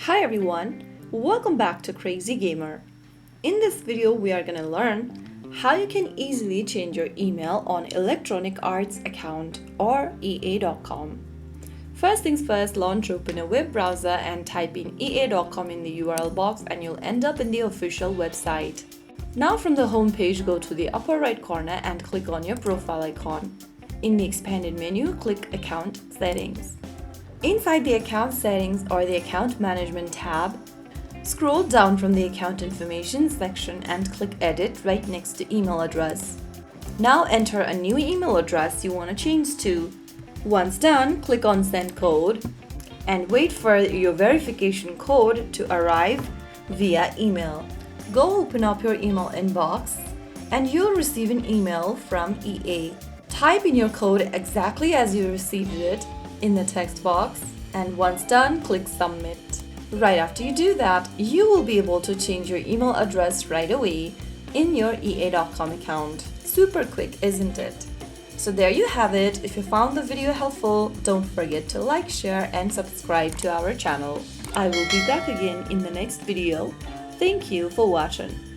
Hi everyone, welcome back to Crazy Gamer. In this video, we are gonna learn how you can easily change your email on Electronic Arts account or EA.com. First things first, launch open a web browser and type in EA.com in the URL box and you'll end up in the official website. Now from the home page, go to the upper right corner and click on your profile icon. In the expanded menu, click Account Settings. Inside the Account Settings or the Account Management tab, scroll down from the Account Information section and click Edit right next to Email Address. Now enter a new email address you want to change to. Once done, click on Send Code and wait for your verification code to arrive via email. Go open up your email inbox and you'll receive an email from EA. Type in your code exactly as you received it in the text box, and once done, click Submit. Right after you do that, you will be able to change your email address right away in your EA.com account. Super quick, isn't it? So there you have it. If you found the video helpful, don't forget to like, share, and subscribe to our channel. I will be back again in the next video. Thank you for watching.